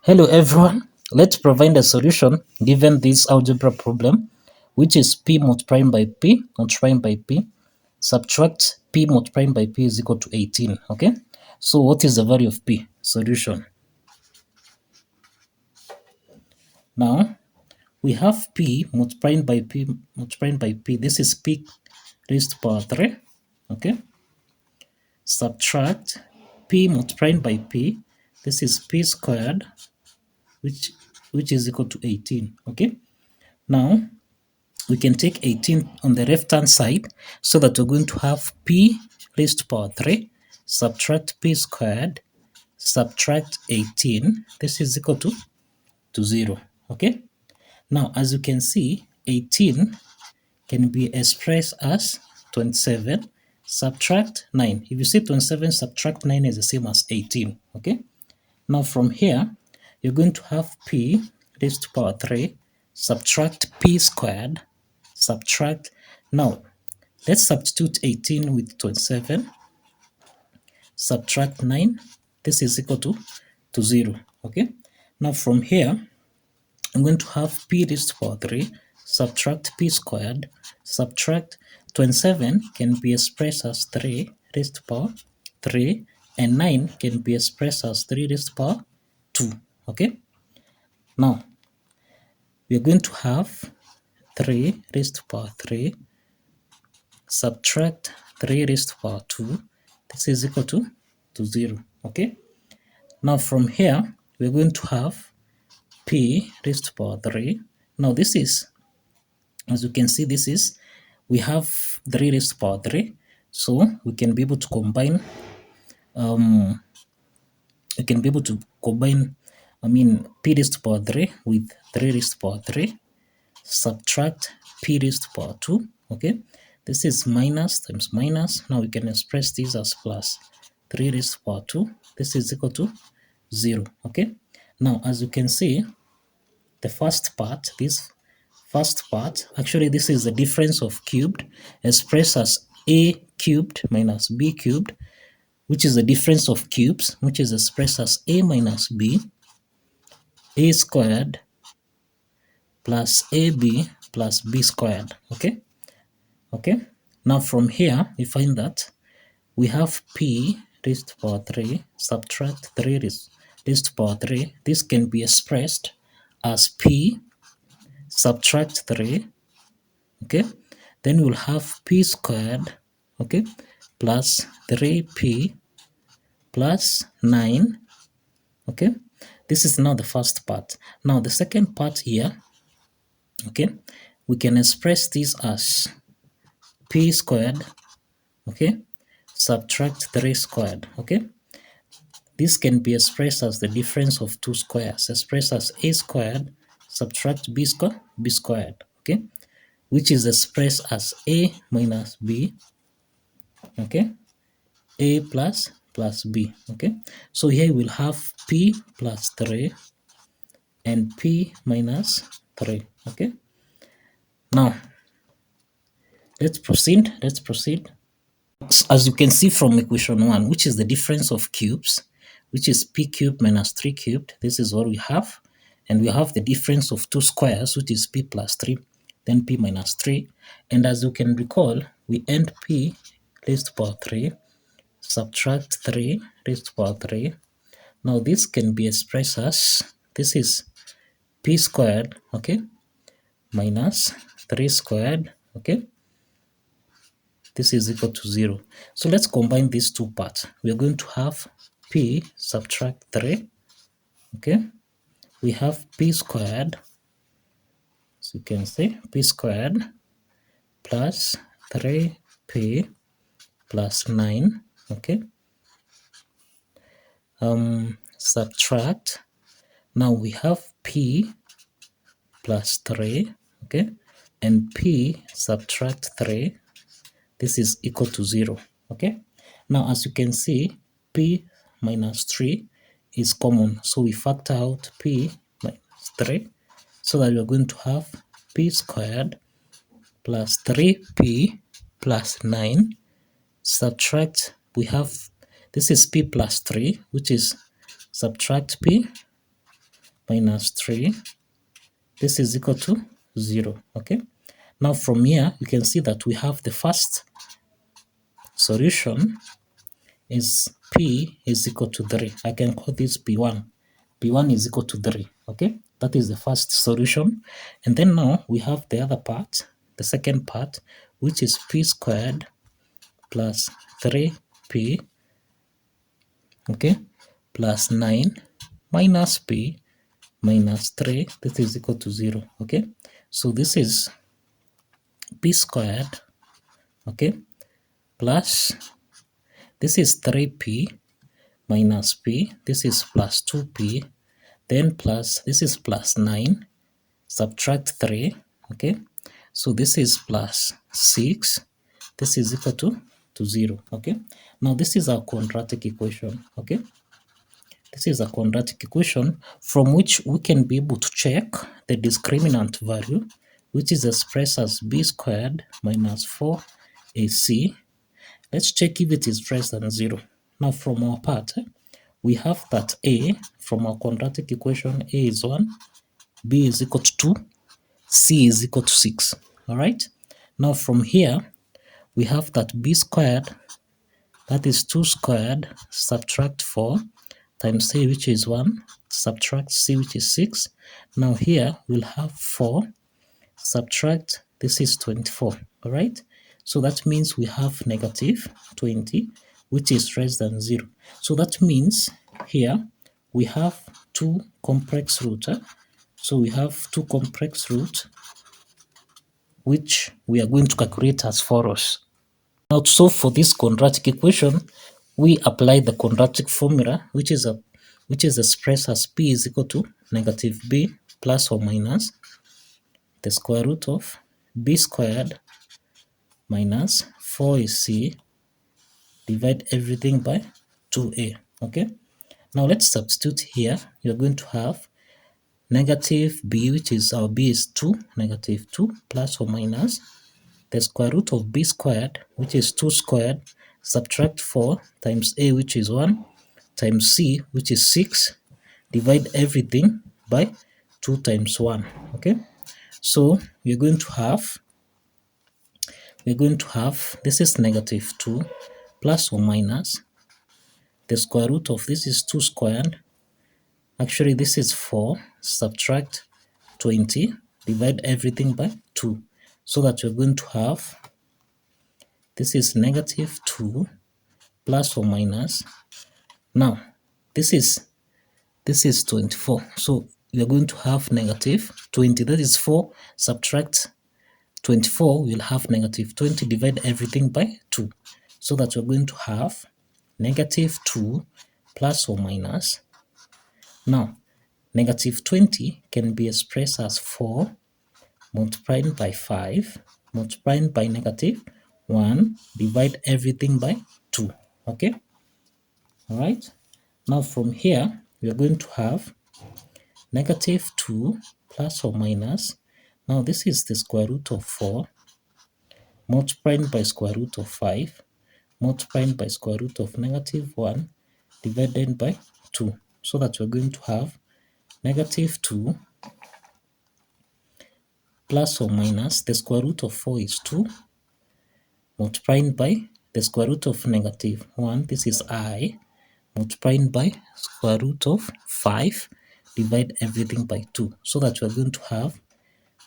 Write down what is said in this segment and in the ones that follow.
Hello everyone, let's provide a solution given this algebra problem, which is p multiplying by p multiplying by p, subtract p multiplying by p is equal to 18, okay? So what is the value of p? Solution. Now, we have p multiplying by p multiplying by p, this is p raised to power 3, okay? Subtract p multiplying by p, this is p squared, which is equal to 18, okay? Now, we can take 18 on the left hand side so that we're going to have p raised to power 3 subtract p squared subtract 18. This is equal to 0, okay? Now, as you can see, 18 can be expressed as 27 subtract 9. If you say 27 subtract 9 is the same as 18, okay? Now from here, you're going to have p raised to power 3 subtract p squared subtract. Now, let's substitute 18 with 27 subtract 9. This is equal to 0, okay? Now from here, I'm going to have p raised to power 3 subtract p squared subtract 27 can be expressed as 3 raised to power 3 and 9 can be expressed as 3 raised to power 2, okay? Now, we're going to have 3 raised to power 3 subtract 3 raised to power 2. This is equal to 0, okay? Now from here, we're going to have p raised to power 3. Now this is, as you can see, this is, we have 3 raised to power 3. So we can be able to combine, p raised to power 3 with 3 raised to power 3, subtract p raised to power 2, okay? This is minus times minus. Now we can express this as plus 3 raised to power 2. This is equal to 0, okay? Now, as you can see, the first part, actually this is the difference of cubed expressed as a cubed minus b cubed, which is the difference of cubes, which is expressed as a minus b, a squared plus ab plus b squared, okay? Okay, now from here, we find that we have p raised to power 3 subtract 3 raised to power 3. This can be expressed as p subtract 3, okay? Then we'll have p squared, okay, plus 3p plus 9, okay? This is now the first part. Now the second part here, okay, we can express this as p squared, okay, subtract 3 squared, okay? This can be expressed as the difference of two squares, expressed as a squared subtract b squared, okay? Which is expressed as a minus b, okay? A plus b, okay? So here we'll have p plus 3 and p minus 3, okay? Now, let's proceed. As you can see from equation 1, which is the difference of cubes, which is p cubed minus 3 cubed, this is what we have. And we have the difference of two squares, which is p plus 3, then p minus 3. And as you can recall, we end p raised to power 3, subtract 3 raised to power 3. Now this can be expressed as, this is p squared, okay, minus 3 squared, okay? This is equal to 0. So let's combine these two parts. We are going to have p subtract 3, okay? We have p squared, so you can say p squared plus 3p plus 9, okay? Subtract. Now we have p plus 3, okay? And p subtract 3. This is equal to 0, okay? Now, as you can see, p minus 3 is common. So we factor out p minus 3 so that we're going to have p squared plus 3p plus 9 subtract, we have, this is p plus 3, which is subtract p minus 3, this is equal to 0. Okay, now from here you can see that we have the first solution is p is equal to 3. I can call this p1. p1 is equal to 3. Okay, that is the first solution. And then now we have the other part, the second part, which is p squared plus 3p, okay, plus 9 minus p minus 3, this is equal to 0. Okay, so this is p squared, okay, plus this is 3p minus p, this is plus 2p, then plus this is plus 9, subtract 3, okay, so this is plus 6, this is equal to 0. Okay, now this is our quadratic equation. Okay, this is a quadratic equation from which we can be able to check the discriminant value, which is expressed as b squared minus 4ac. Let's check if it is less than 0. Now from our part, we have that a, from our quadratic equation, a is 1, b is equal to 2, c is equal to 6. All right. Now from here, we have that b squared, that is 2 squared, subtract 4, times a, which is 1, subtract c, which is 6. Now here we'll have 4, subtract, this is 24. All right. So that means we have negative 20, which is less than 0. So that means here we have two complex roots. So we have two complex roots, which we are going to calculate as follows. Now to solve for this quadratic equation, we apply the quadratic formula, which is expressed as p is equal to negative b plus or minus the square root of b squared minus 4ac, divide everything by 2a. Okay, now let's substitute here. You're going to have negative b, which is our b is 2, negative 2 plus or minus the square root of b squared, which is 2 squared, subtract 4 times a, which is 1, times c, which is 6, divide everything by 2 times 1. Okay, so we're going to have this is negative 2 plus or minus the square root of this is 2 squared, actually this is 4, subtract 20, divide everything by 2, so that we're going to have this is negative 2 plus or minus, now this is 24, so we are going to have negative 20, that is 4, subtract 24, we'll have negative 20, divide everything by 2, so that we're going to have negative 2 plus or minus, now negative 20 can be expressed as 4 multiplied by 5 multiplied by negative 1, divide everything by 2. Okay, all right. Now from here we are going to have negative 2 plus or minus, now this is the square root of 4 multiplied by square root of 5 multiplied by square root of negative 1 divided by 2, so that we're going to have negative 2 plus or minus the square root of 4 is 2 multiplied by the square root of negative 1, this is I, multiplied by square root of 5, divide everything by 2, so that we're going to have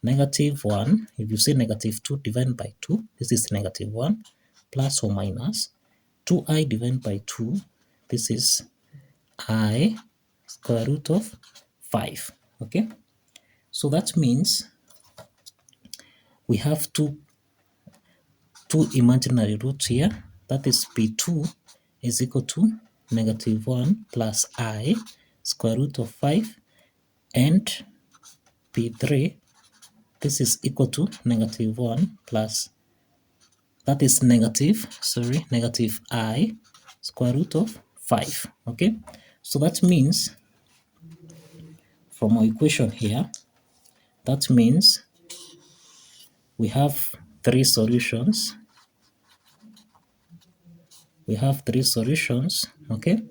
negative 1, if you say negative 2 divided by 2, this is negative 1, plus or minus 2i divided by 2, this is I square root of 5. Okay, so that means we have two imaginary roots here, that is p2 is equal to negative 1 plus I square root of 5, and p3, this is equal to negative 1 plus, that is negative I square root of 5. Okay, so that means from our equation here, that means we have three solutions. Okay,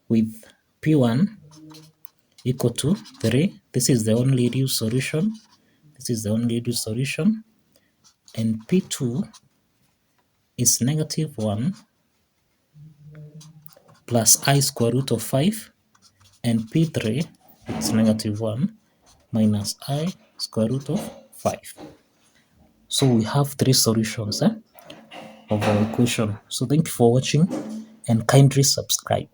with p1 equal to 3. This is the only reduced solution. This is the only reduced solution. And P2 is negative 1 plus I square root of 5. And P3 is negative 1 minus I square root of 5. So we have 3 solutions of our equation. So thank you for watching and kindly subscribe.